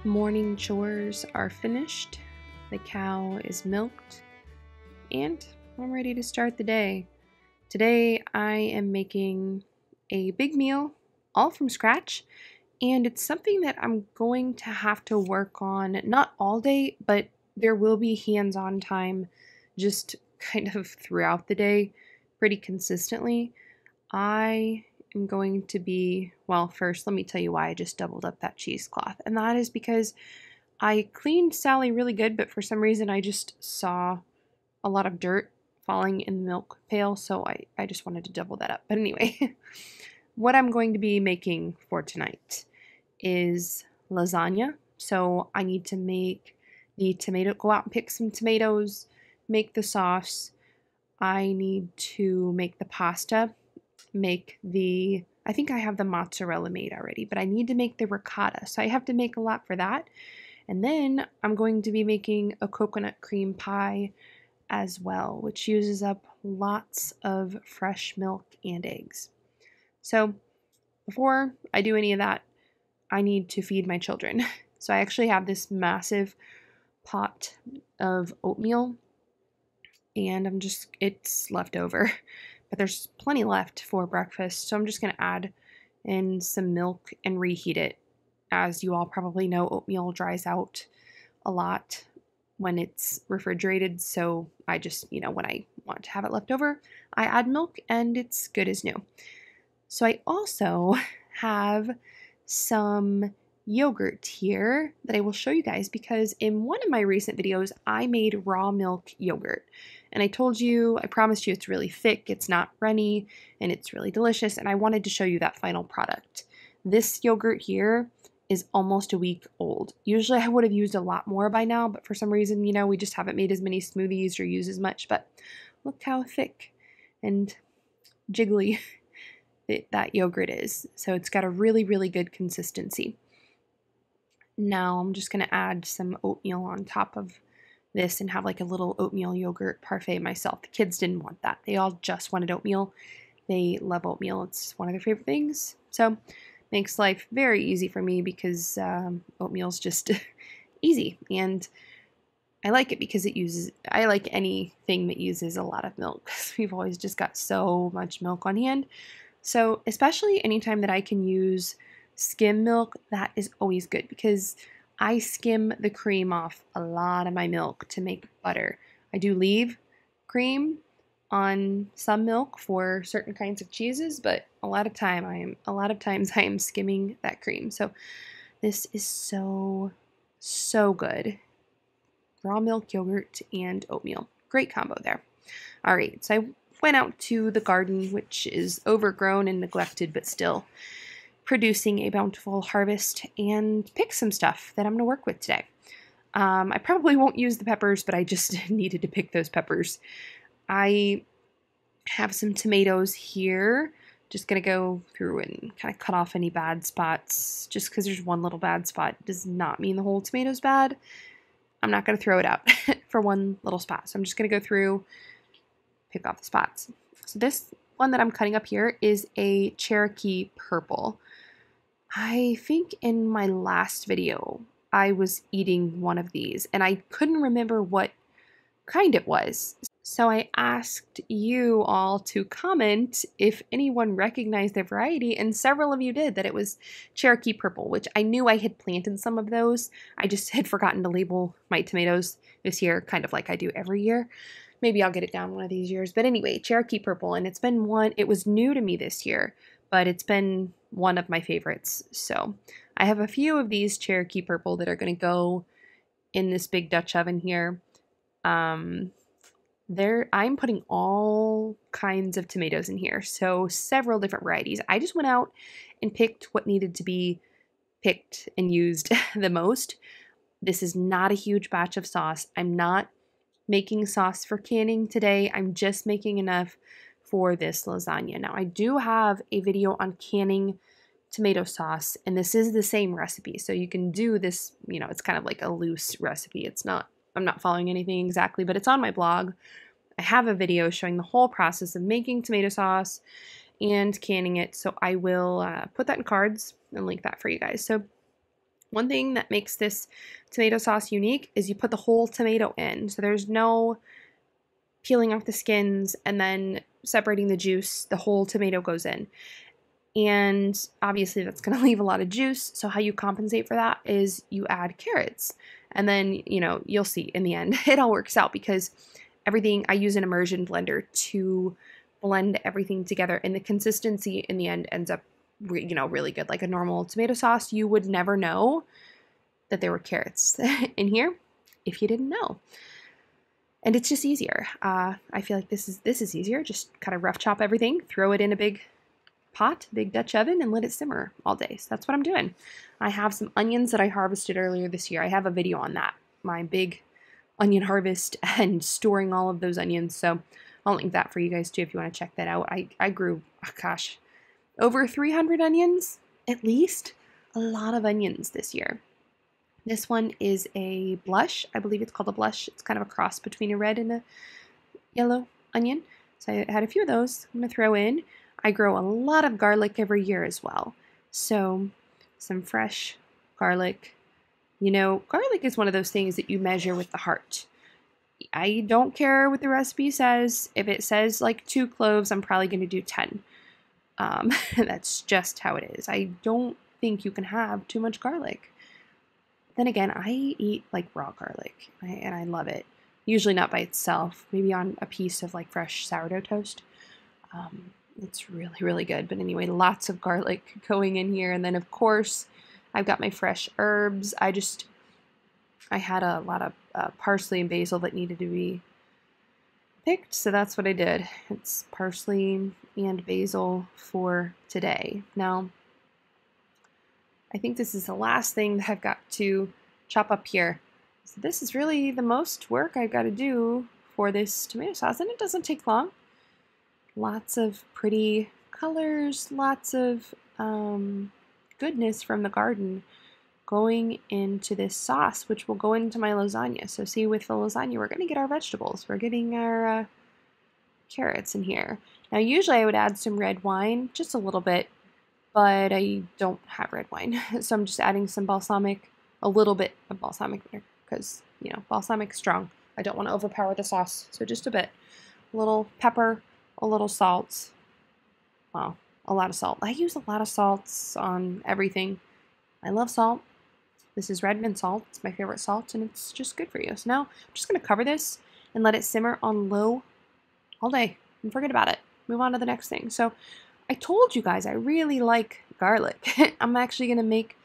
Morning chores are finished, the cow is milked, and I'm ready to start the day. Today I am making a big meal, all from scratch, and it's something that I'm going to have to work on, not all day, but there will be hands-on time just kind of throughout the day, pretty consistently. I am going to be, well, first let me tell you why I just doubled up that cheesecloth. And that is because I cleaned Sally really good, but for some reason I just saw a lot of dirt falling in the milk pail, so I just wanted to double that up. But anyway, what I'm going to be making for tonight is lasagna. So I need to make go out and pick some tomatoes, make the sauce. I need to make the pasta, I think I have the mozzarella made already, but I need to make the ricotta. So I have to make a lot for that. And then I'm going to be making a coconut cream pie as well, which uses up lots of fresh milk and eggs. So before I do any of that, I need to feed my children. So I actually have this massive pot of oatmeal, and it's left over. But there's plenty left for breakfast, so I'm just going to add in some milk and reheat it. As you all probably know, oatmeal dries out a lot when it's refrigerated, so I just, when I want to have it left over, I add milk and it's good as new. So I also have some yogurt here that I will show you guys because in one of my recent videos, I made raw milk yogurt. And I promised you it's really thick, it's not runny, and it's really delicious, and I wanted to show you that final product. This yogurt here is almost a week old. Usually I would have used a lot more by now, but for some reason, we just haven't made as many smoothies or used as much, but look how thick and jiggly that yogurt is. So it's got a really, really good consistency. Now I'm just going to add some oatmeal on top of this and have like a little oatmeal yogurt parfait myself. The kids didn't want that. They all just wanted oatmeal. They love oatmeal. It's one of their favorite things. So makes life very easy for me because oatmeal's just easy. And I like it because I like anything that uses a lot of milk. We've always just got so much milk on hand. So especially anytime that I can use skim milk, that is always good because I skim the cream off a lot of my milk to make butter. I do leave cream on some milk for certain kinds of cheeses, but a lot of times I am skimming that cream. So this is so good. Raw milk yogurt and oatmeal. Great combo there. All right, so I went out to the garden, which is overgrown and neglected, but still producing a bountiful harvest, and pick some stuff that I'm going to work with today. I probably won't use the peppers, but I just needed to pick those peppers. I have some tomatoes here. Just going to go through and kind of cut off any bad spots. Just because there's one little bad spot does not mean the whole tomato's bad. I'm not going to throw it out for one little spot. So I'm just going to go through, pick off the spots. So this one that I'm cutting up here is a Cherokee purple. I think in my last video, I was eating one of these and I couldn't remember what kind it was. So I asked you all to comment if anyone recognized the variety, and several of you did, that it was Cherokee purple, which I knew I had planted some of those. I just had forgotten to label my tomatoes this year, kind of like I do every year. Maybe I'll get it down one of these years. But anyway, Cherokee purple, and it was new to me this year, but it's been one of my favorites. So I have a few of these Cherokee purple that are going to go in this big Dutch oven here. I'm putting all kinds of tomatoes in here, so several different varieties. I just went out and picked what needed to be picked and used the most. This is not a huge batch of sauce. I'm not making sauce for canning today. I'm just making enough for this lasagna. Now, I do have a video on canning tomato sauce, and this is the same recipe. So you can do this, it's kind of like a loose recipe. I'm not following anything exactly, but it's on my blog. I have a video showing the whole process of making tomato sauce and canning it. So I will put that in cards and link that for you guys. So One thing that makes this tomato sauce unique is you put the whole tomato in. So there's no peeling off the skins and then separating the juice. The whole tomato goes in. And obviously that's going to leave a lot of juice. So how you compensate for that is you add carrots. And then, you know, you'll see in the end, it all works out because everything, I use an immersion blender to blend everything together. And the consistency in the end ends up, you know, really good. Like a normal tomato sauce, you would never know that there were carrots in here if you didn't know. And it's just easier. I feel like this is easier. Just kind of rough chop everything, throw it in a big pot, big Dutch oven, and let it simmer all day. So that's what I'm doing. I have some onions that I harvested earlier this year. I have a video on that, my big onion harvest and storing all of those onions. So I'll link that for you guys too if you want to check that out. I grew, oh gosh, over 300 onions, at least. A lot of onions this year. This one is a blush. I believe it's called a blush. It's kind of a cross between a red and a yellow onion. So I had a few of those I'm going to throw in. I grow a lot of garlic every year as well. So some fresh garlic. You know, garlic is one of those things that you measure with the heart. I don't care what the recipe says. If it says like 2 cloves, I'm probably going to do 10. That's just how it is. I don't think you can have too much garlic. Then again, I eat like raw garlic and I love it. Usually not by itself, maybe on a piece of like fresh sourdough toast. It's really, really good. But anyway, lots of garlic going in here. And then of course, I've got my fresh herbs. I had a lot of parsley and basil that needed to be picked. So that's what I did. It's parsley and basil for today. Now, I think this is the last thing that I've got to chop up here. So this is really the most work I've got to do for this tomato sauce, and it doesn't take long. Lots of pretty colors, lots of goodness from the garden going into this sauce, which will go into my lasagna. So see, with the lasagna, we're going to get our vegetables. We're getting our carrots in here. Now, usually I would add some red wine, just a little bit, but I don't have red wine. So I'm just adding some balsamic, a little bit of balsamic vinegar, because, you know, balsamic is strong. I don't want to overpower the sauce, so just a bit. A little pepper, a little salt. Well, a lot of salt. I use a lot of salts on everything. I love salt. This is red mint salt. It's my favorite salt, and it's just good for you. So now I'm just going to cover this and let it simmer on low all day and forget about it. Move on to the next thing. So I told you guys I really like garlic. I'm actually going to make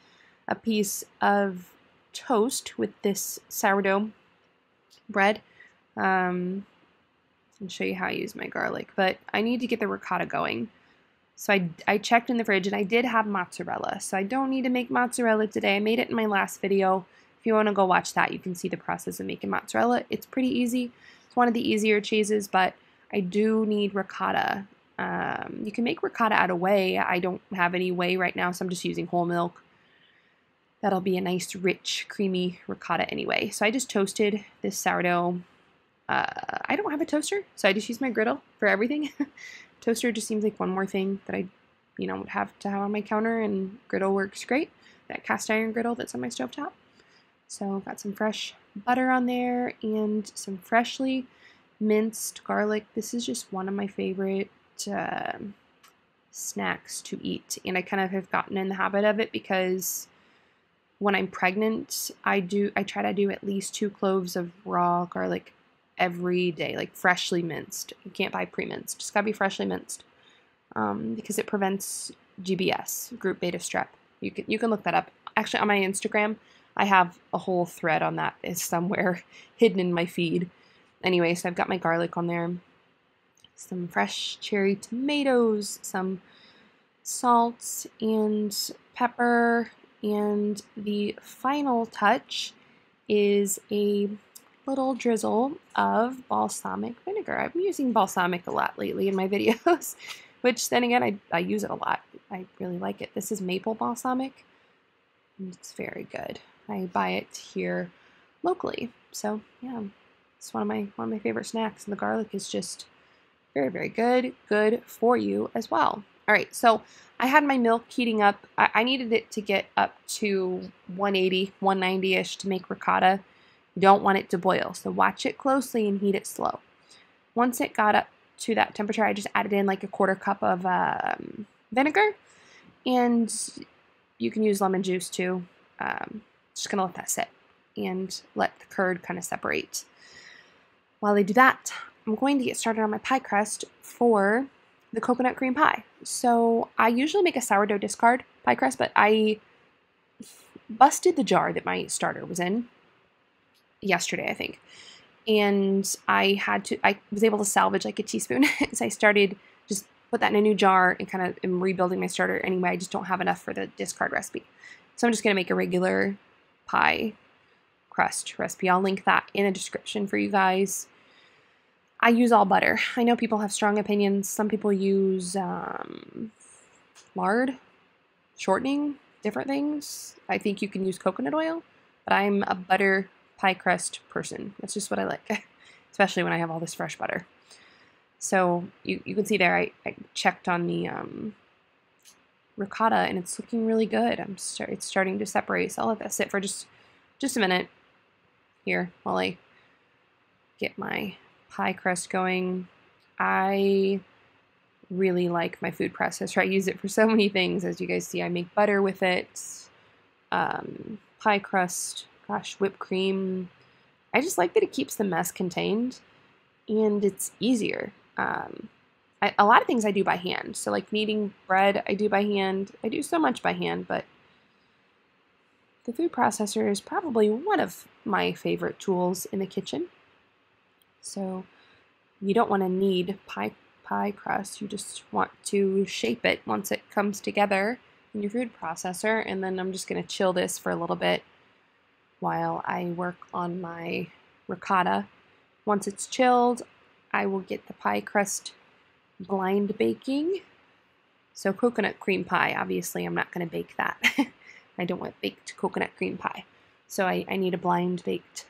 a piece of toast with this sourdough bread. And show you how I use my garlic. But I need to get the ricotta going. So I checked in the fridge and I did have mozzarella. So I don't need to make mozzarella today. I made it in my last video. If you want to go watch that, you can see the process of making mozzarella. It's pretty easy. It's one of the easier cheeses, but I do need ricotta. You can make ricotta out of whey. I don't have any whey right now, so I'm just using whole milk. That'll be a nice, rich, creamy ricotta anyway. So I just toasted this sourdough. I don't have a toaster, so I just use my griddle for everything. Toaster just seems like one more thing that I, would have to have on my counter, and griddle works great. That cast iron griddle that's on my stovetop. So I've got some fresh butter on there and some freshly minced garlic. This is just one of my favorite snacks to eat, and I kind of have gotten in the habit of it because when I'm pregnant, I try to do at least 2 cloves of raw garlic every day, like freshly minced. You can't buy pre-minced, just gotta be freshly minced, because it prevents GBS, group beta strep. You can look that up. Actually, on my Instagram, I have a whole thread on that. It's somewhere hidden in my feed. Anyway, so I've got my garlic on there, some fresh cherry tomatoes, some salt and pepper, and the final touch is a little drizzle of balsamic vinegar. I've been using balsamic a lot lately in my videos, which then again, I use it a lot. I really like it. This is maple balsamic, and it's very good. I buy it here locally. So yeah, it's one of my favorite snacks, and the garlic is just very, very good for you as well. All right, so I had my milk heating up. I needed it to get up to 180, 190-ish to make ricotta. You don't want it to boil, so watch it closely and heat it slow. Once it got up to that temperature, I just added in like a 1/4 cup of vinegar, and you can use lemon juice too. Just gonna let that sit and let the curd kind of separate. While I do that, I'm going to get started on my pie crust for the coconut cream pie. So I usually make a sourdough discard pie crust, but I busted the jar that my starter was in yesterday, I think. And I was able to salvage like a teaspoon. So I started just put that in a new jar and kind of am rebuilding my starter anyway. I just don't have enough for the discard recipe. So I'm just going to make a regular pie crust recipe. I'll link that in the description for you guys. I use all butter. I know people have strong opinions. Some people use lard, shortening, different things. I think you can use coconut oil, but I'm a butter pie crust person. That's just what I like, especially when I have all this fresh butter. So you can see there I checked on the ricotta and it's looking really good. It's starting to separate, so I'll let that sit for just a minute here while I get my pie crust going. I really like my food processor. I use it for so many things. As you guys see, I make butter with it, pie crust, gosh, whipped cream. I just like that it keeps the mess contained and it's easier. A lot of things I do by hand. So like kneading bread, I do by hand. I do so much by hand, but the food processor is probably one of my favorite tools in the kitchen. So you don't want to knead pie crust. You just want to shape it once it comes together in your food processor. And then I'm just going to chill this for a little bit while I work on my ricotta. Once it's chilled, I will get the pie crust blind baking. So coconut cream pie, obviously I'm not going to bake that. I don't want baked coconut cream pie. So I need a blind baked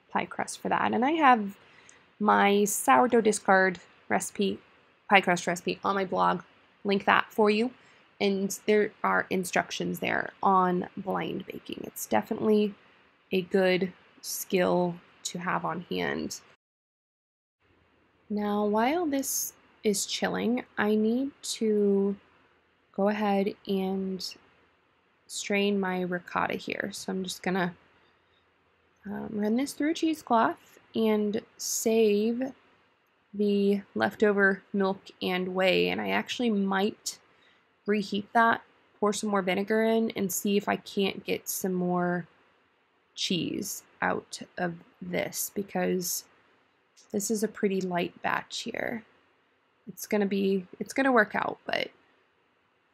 pie crust for that. And I have my sourdough discard recipe, pie crust recipe on my blog. Link that for you. And there are instructions there on blind baking. It's definitely a good skill to have on hand. Now, while this is chilling, I need to go ahead and strain my ricotta here. So I'm just gonna run this through a cheesecloth and save the leftover milk and whey. And I actually might reheat that, pour some more vinegar in, and see if I can't get some more cheese out of this, because this is a pretty light batch here. It's gonna work out, but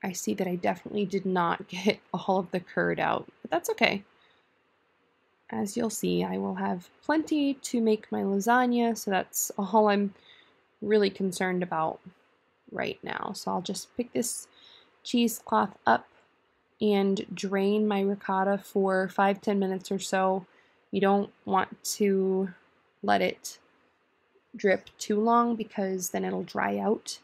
I see that I definitely did not get all of the curd out, but that's okay. As you'll see, I will have plenty to make my lasagna, so that's all I'm really concerned about right now. So I'll just pick this cheesecloth up and drain my ricotta for 5-10 minutes or so. You don't want to let it drip too long because then it'll dry out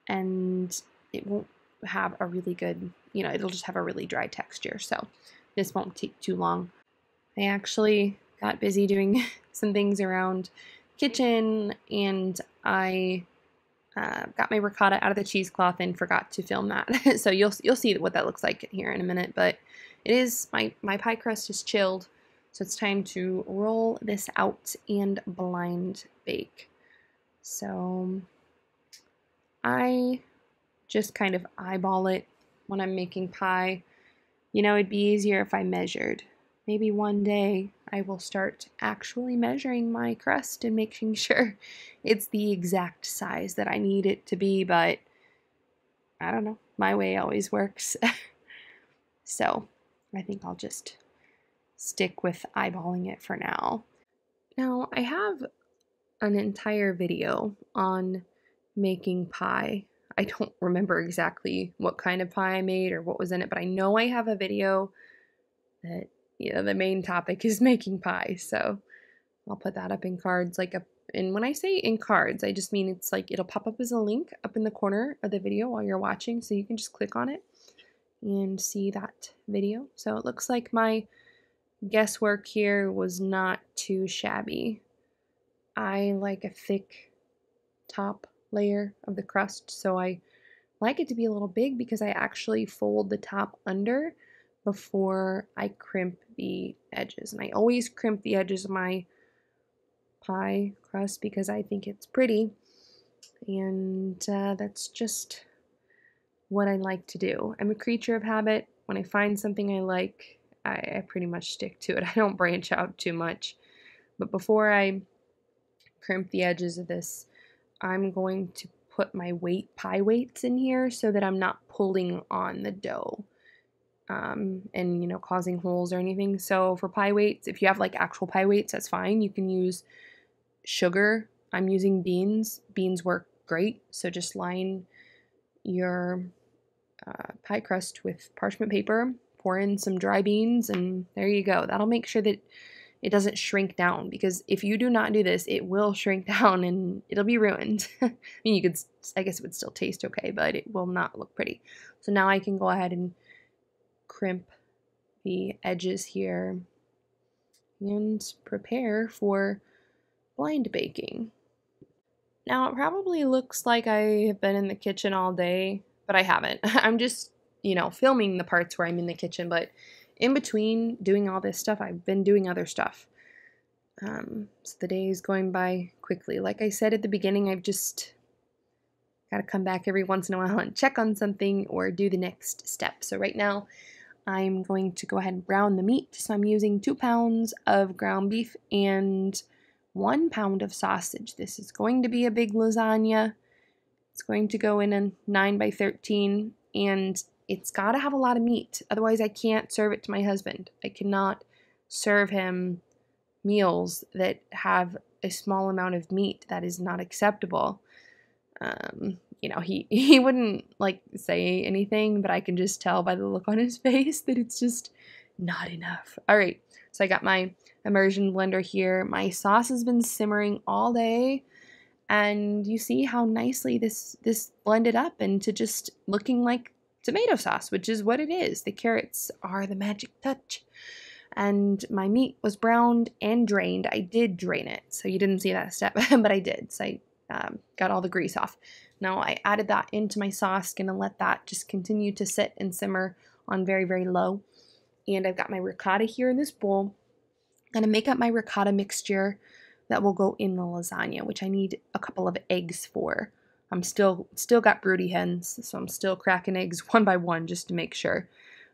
and it won't have a really good, it'll just have a really dry texture. So this won't take too long. I actually got busy doing some things around kitchen and I got my ricotta out of the cheesecloth and forgot to film that. So you'll see what that looks like here in a minute, but it is, my pie crust is chilled, so it's time to roll this out and blind bake. So I just kind of eyeball it when I'm making pie. It'd be easier if I measured. Maybe one day I will start actually measuring my crust and making sure it's the exact size that I need it to be, but I don't know. My way always works. So I think I'll just stick with eyeballing it for now. Now, I have an entire video on making pie. I don't remember exactly what kind of pie I made or what was in it, but I know I have a video that, the main topic is making pie. So I'll put that up in cards, like a And when I say in cards, I just mean it's like it'll pop up as a link up in the corner of the video while you're watching, so you can just click on it and see that video. So it looks like my guesswork here was not too shabby. I like a thick top layer of the crust, so I like it to be a little big because I actually fold the top under before I crimp the edges. And I always crimp the edges of my pie crust because I think it's pretty, and that's just what I like to do. I'm a creature of habit. When I find something I like, I pretty much stick to it. I don't branch out too much. But before I crimp the edges of this, I'm going to put my pie weights in here so that I'm not pulling on the dough and, you know, causing holes or anything. So for pie weights, if you have like actual pie weights, that's fine. You can use sugar. I'm using beans. Beans work great. So just line your pie crust with parchment paper, pour in some dry beans, and there you go. That'll make sure that it doesn't shrink down, because if you do not do this, it will shrink down and it'll be ruined. I mean, you could, I guess it would still taste okay, but it will not look pretty. So now I can go ahead and crimp the edges here and prepare for blind baking. Now, it probably looks like I have been in the kitchen all day, but I haven't. I'm just, you know, filming the parts where I'm in the kitchen, but in between doing all this stuff, I've been doing other stuff. So the day is going by quickly. Like I said at the beginning, I've just got to come back every once in a while and check on something or do the next step. So right now, I'm going to go ahead and brown the meat. So I'm using 2 pounds of ground beef and 1 pound of sausage. This is going to be a big lasagna. It's going to go in a 9 by 13, and it's got to have a lot of meat. Otherwise, I can't serve it to my husband. I cannot serve him meals that have a small amount of meat. That is not acceptable. You know, he wouldn't like say anything, but I can just tell by the look on his face that it's just not enough. All right, so I got my immersion blender here. My sauce has been simmering all day, and you see how nicely this blended up into just looking like tomato sauce, which is what it is. The carrots are the magic touch. And my meat was browned and drained. I did drain it, so you didn't see that step, but I did. So I got all the grease off. Now I added that into my sauce, gonna let that just continue to sit and simmer on very, very low. And I've got my ricotta here in this bowl. I'm gonna make up my ricotta mixture that will go in the lasagna, which I need a couple of eggs for. I'm still got broody hens, so I'm still cracking eggs one by one just to make sure.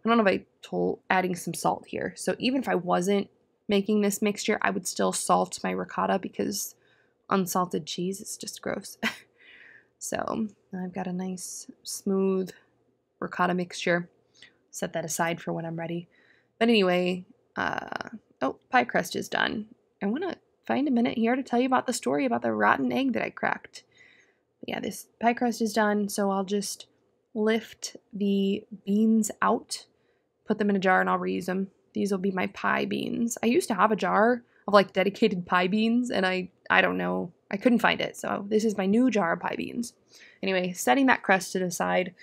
I don't know if I told adding some salt here. So even if I wasn't making this mixture, I would still salt my ricotta because unsalted cheese is just gross. So I've got a nice smooth ricotta mixture. Set that aside for when I'm ready. But anyway, oh, pie crust is done. I want to find a minute here to tell you about the story about the rotten egg that I cracked. Yeah, this pie crust is done, so I'll just lift the beans out, put them in a jar, and I'll reuse them. These will be my pie beans. I used to have a jar of like dedicated pie beans, and I don't know, I couldn't find it, so this is my new jar of pie beans. Anyway, setting that crust to the side,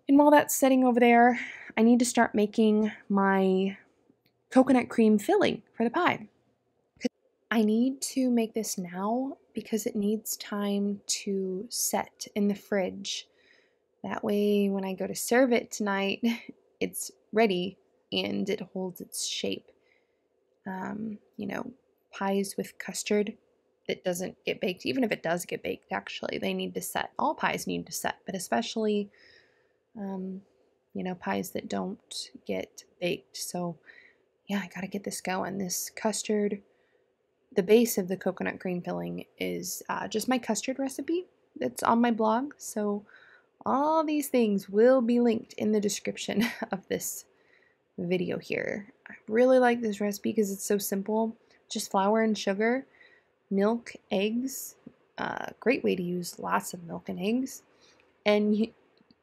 and while that's setting over there, I need to start making my coconut cream filling for the pie. I need to make this now because it needs time to set in the fridge. That way, when I go to serve it tonight, it's ready and it holds its shape. You know, pies with custard that doesn't get baked, even if it does get baked, actually, they need to set. All pies need to set, but especially, you know, pies that don't get baked. So, yeah, I gotta get this going. This custard, the base of the coconut cream filling is just my custard recipe that's on my blog. So, all these things will be linked in the description of this video here. I really like this recipe because it's so simple. Just flour and sugar, milk, eggs. Great way to use lots of milk and eggs. And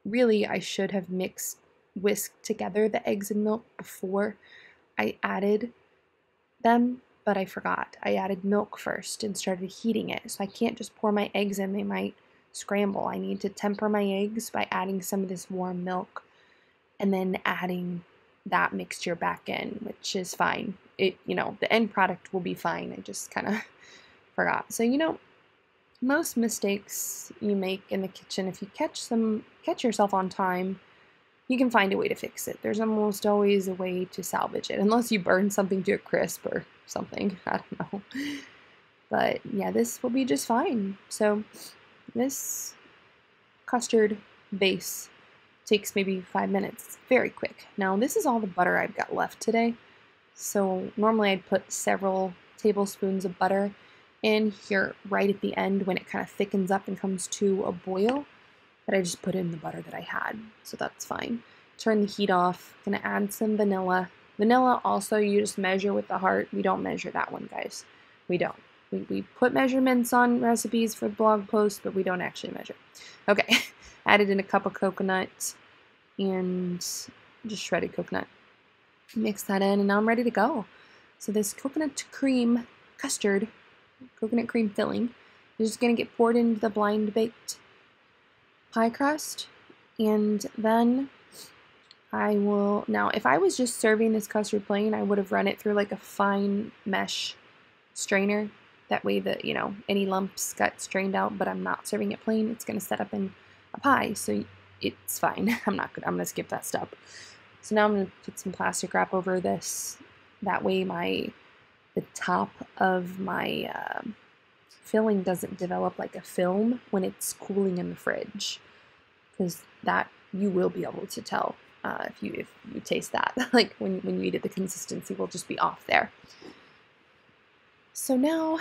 really, I should have whisked together the eggs and milk before I added them, but I forgot. I added milk first and started heating it. So I can't just pour my eggs in. They might scramble. I need to temper my eggs by adding some of this warm milk and then adding that mixture back in, which is fine. The end product will be fine. I just kind of forgot. So, most mistakes you make in the kitchen, if you catch yourself on time, you can find a way to fix it. There's almost always a way to salvage it, unless you burn something to a crisp or something. I don't know. But yeah, this will be just fine. So this custard base takes maybe 5 minutes. It's very quick. Now this is all the butter I've got left today. So normally I'd put several tablespoons of butter in here right at the end when it kind of thickens up and comes to a boil. But I just put in the butter that I had, so that's fine. Turn the heat off. Gonna add some vanilla. Vanilla also you just measure with the heart. We don't measure that one, guys. We don't. We put measurements on recipes for blog posts, but we don't actually measure. Okay, added in a cup of coconut and just shredded coconut. Mix that in, and now I'm ready to go. So this coconut cream custard, coconut cream filling, is just gonna get poured into the blind baked pie crust, and then now if I was just serving this custard plain, I would have run it through like a fine mesh strainer. That way that, any lumps got strained out, but I'm not serving it plain. It's going to set up in a pie, so it's fine. I'm going to skip that step. So now I'm going to put some plastic wrap over this. That way the top of my filling doesn't develop like a film when it's cooling in the fridge, because that you will be able to tell if you taste that. Like when you eat it, the consistency will just be off there. So now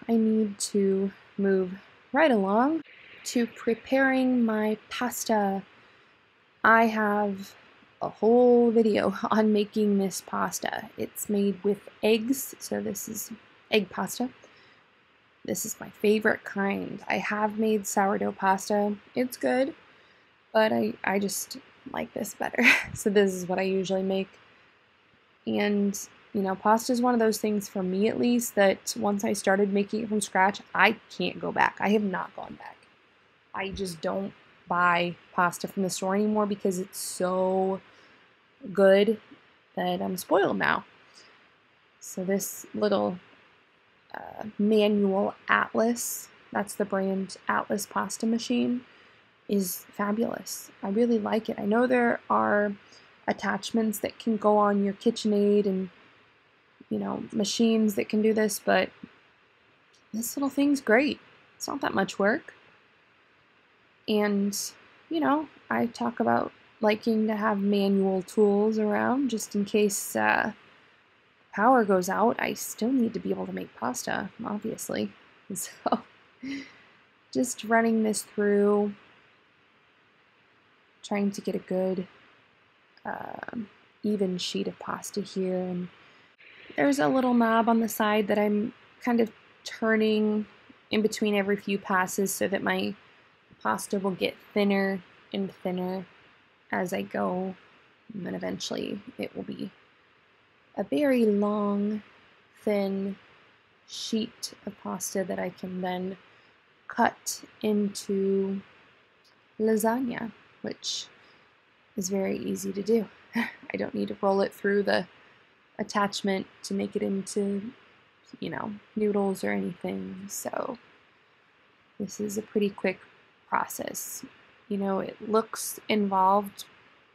I need to move right along to preparing my pasta. I have a whole video on making this pasta. It's made with eggs, so this is egg pasta. This is my favorite kind. I have made sourdough pasta. It's good, but I just like this better. So this is what I usually make. And pasta is one of those things, for me at least, that once I started making it from scratch, I can't go back. I have not gone back. I just don't buy pasta from the store anymore because it's so good that I'm spoiled now. So this little manual Atlas, that's the brand, Atlas pasta machine, is fabulous. I really like it. I know there are attachments that can go on your KitchenAid and machines that can do this, but this little thing's great. It's not that much work. And I talk about liking to have manual tools around just in case power goes out. I still need to be able to make pasta, obviously. So just running this through, trying to get a good even sheet of pasta here. And there's a little knob on the side that I'm kind of turning in between every few passes so that my pasta will get thinner and thinner as I go. And then eventually it will be a very long, thin sheet of pasta that I can then cut into lasagna, which is very easy to do. I don't need to roll it through the attachment to make it into, noodles or anything. So this is a pretty quick process. It looks involved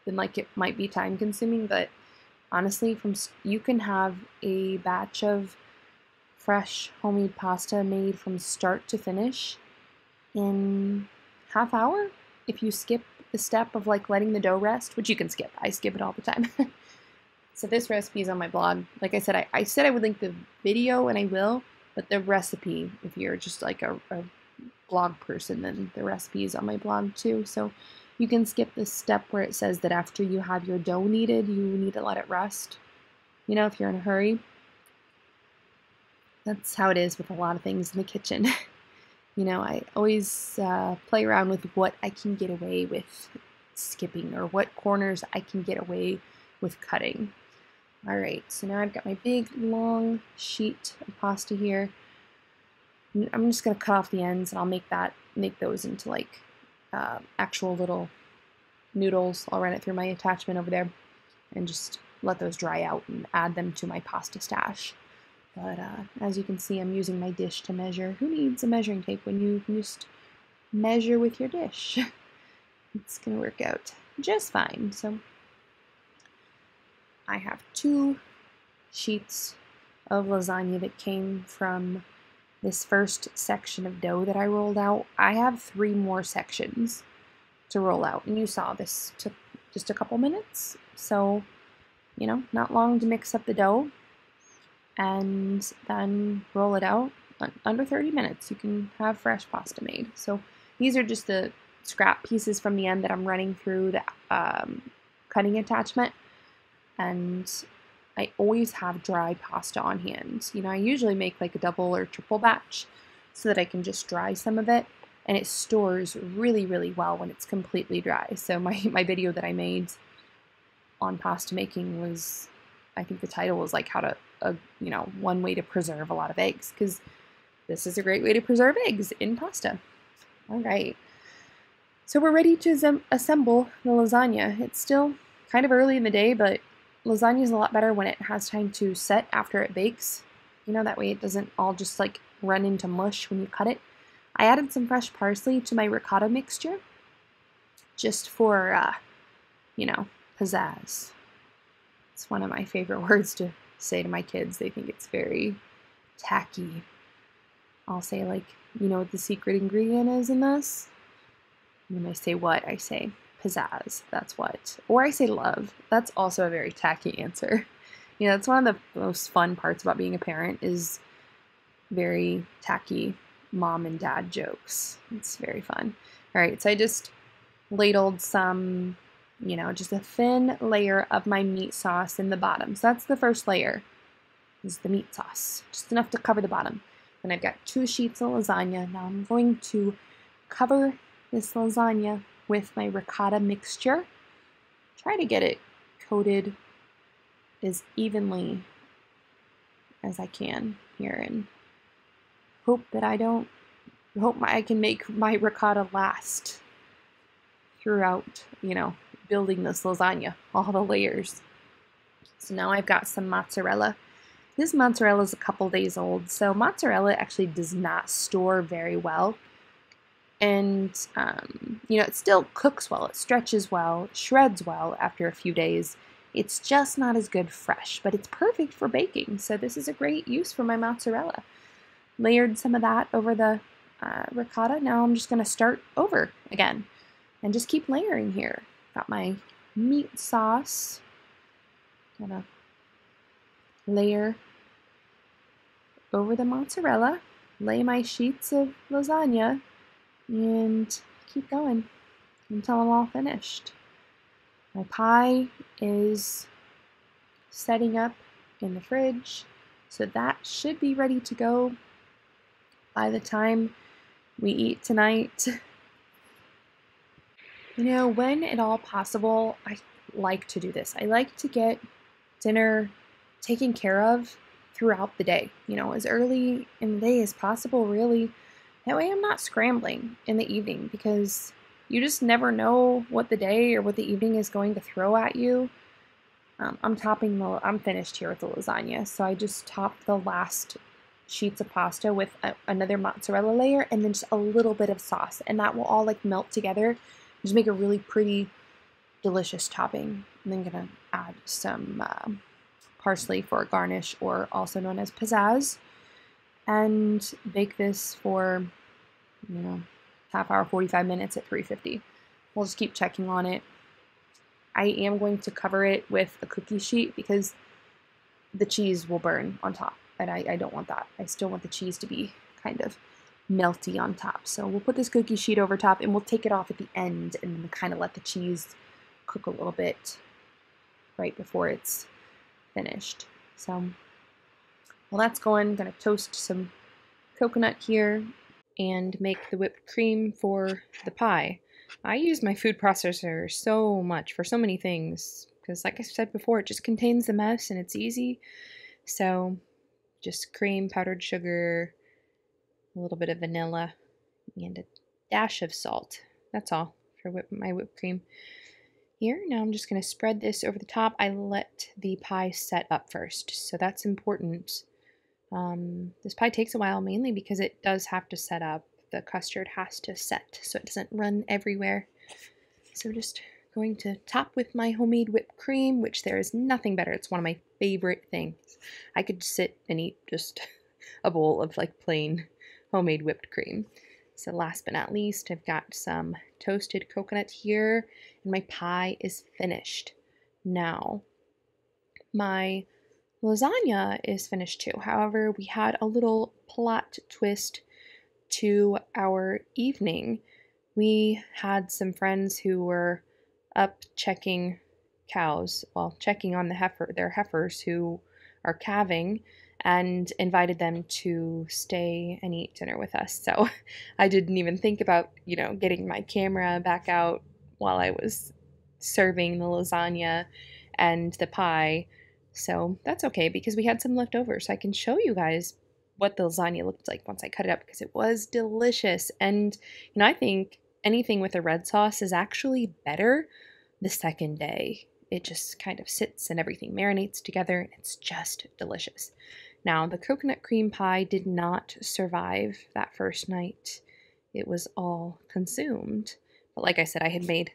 and like it might be time consuming, but honestly, you can have a batch of fresh homemade pasta made from start to finish in half hour if you skip the step of letting the dough rest, which you can skip. I skip it all the time. So this recipe is on my blog. Like I said, I said I would link the video, and I will, but the recipe, if you're just like a blog person, then the recipe is on my blog too. So you can skip the step where it says that after you have your dough kneaded, you need to let it rest. If you're in a hurry. That's how it is with a lot of things in the kitchen. I always play around with what I can get away with skipping or what corners I can get away with cutting. All right, so now I've got my big long sheet of pasta here. I'm just gonna cut off the ends, and I'll make those into like actual little noodles. I'll run it through my attachment over there, and just let those dry out and add them to my pasta stash. But as you can see, I'm using my dish to measure. Who needs a measuring tape when you can just measure with your dish? It's gonna work out just fine. So I have 2 sheets of lasagna that came from this first section of dough that I rolled out. I have 3 more sections to roll out, and you saw this took just a couple minutes, so you know, not long to mix up the dough, and then roll it out. Under 30 minutes you can have fresh pasta made. So these are just the scrap pieces from the end that I'm running through the cutting attachment, and I always have dry pasta on hand. You know, I usually make like a double or triple batch so that I can just dry some of it, and it stores really, really well when it's completely dry. So my video that I made on pasta making was, I think the title was like how to, you know, 1 way to preserve a lot of eggs, because this is a great way to preserve eggs in pasta. All right. So we're ready to assemble the lasagna. It's still kind of early in the day, but lasagna is a lot better when it has time to set after it bakes. You know, that way it doesn't all just like run into mush when you cut it. I added some fresh parsley to my ricotta mixture just for, you know, pizzazz. It's one of my favorite words to say to my kids. They think it's very tacky. I'll say like, you know what the secret ingredient is in this? When I say what, I say pizzazz. That's what. Or I say love. That's also a very tacky answer. You know, it's one of the most fun parts about being a parent is very tacky mom and dad jokes. It's very fun. All right, so I just ladled some, you know, just a thin layer of my meat sauce in the bottom. So that's the first layer, is the meat sauce. Just enough to cover the bottom. Then I've got 2 sheets of lasagna. Now I'm going to cover this lasagna with my ricotta mixture. Try to get it coated as evenly as I can here, and hope that I can make my ricotta last throughout, you know, building this lasagna, all the layers. So now I've got some mozzarella. This mozzarella is a couple days old, so mozzarella actually does not store very well. And, you know, it still cooks well, it stretches well, it shreds well after a few days. It's just not as good fresh, but it's perfect for baking. So this is a great use for my mozzarella. Layered some of that over the ricotta. Now I'm just going to start over again and just keep layering here. Got my meat sauce. Gonna layer over the mozzarella, lay my sheets of lasagna, and keep going until I'm all finished. My pie is setting up in the fridge, so that should be ready to go by the time we eat tonight. You know, when at all possible, I like to do this. I like to get dinner taken care of throughout the day, you know, as early in the day as possible, really. That way I'm not scrambling in the evening, because you just never know what the day or what the evening is going to throw at you. I'm finished here with the lasagna, so I just topped the last sheets of pasta with another mozzarella layer and then just a little bit of sauce, and that will all like melt together, just make a really pretty, delicious topping. And then gonna add some parsley for a garnish, or also known as pizzazz, and bake this for, you know, half hour, 45 minutes at 350. We'll just keep checking on it. I am going to cover it with a cookie sheet because the cheese will burn on top, and I don't want that. I still want the cheese to be kind of melty on top. So we'll put this cookie sheet over top, and we'll take it off at the end and kind of let the cheese cook a little bit right before it's finished. So while that's going, I'm going to toast some coconut here and make the whipped cream for the pie. I use my food processor so much for so many things because like I said before, it just contains the mess and it's easy. So just cream, powdered sugar, a little bit of vanilla, and a dash of salt. That's all for my whipped cream. Here, now I'm just going to spread this over the top. I let the pie set up first, so that's important. This pie takes a while, mainly because it does have to set up. The custard has to set so it doesn't run everywhere. So just going to top with my homemade whipped cream, which there is nothing better. It's one of my favorite things. I could sit and eat just a bowl of like plain homemade whipped cream. So last but not least, I've got some toasted coconut here, and my pie is finished. Now, my lasagna is finished too. However, we had a little plot twist to our evening. We had some friends who were up checking cows, well, checking on their heifers who are calving, and invited them to stay and eat dinner with us. So I didn't even think about, getting my camera back out while I was serving the lasagna and the pie. So that's okay, because we had some left over, so I can show you guys what the lasagna looked like once I cut it up, because it was delicious. And, I think anything with a red sauce is actually better the second day. It just kind of sits and everything marinates together, and it's just delicious. Now, the coconut cream pie did not survive that first night. It was all consumed. But like I said, I had made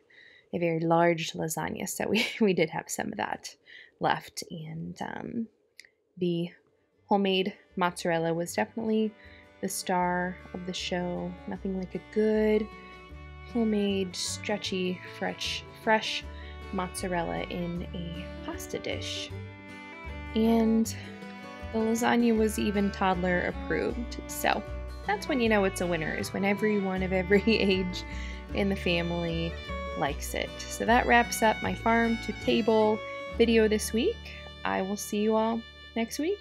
a very large lasagna, so we did have some of that left. And the homemade mozzarella was definitely the star of the show. Nothing like a good homemade, stretchy, fresh mozzarella in a pasta dish. And the lasagna was even toddler approved. So that's when you know it's a winner, is when everyone of every age in the family likes it. So that wraps up my farm to table video this week. I will see you all next week.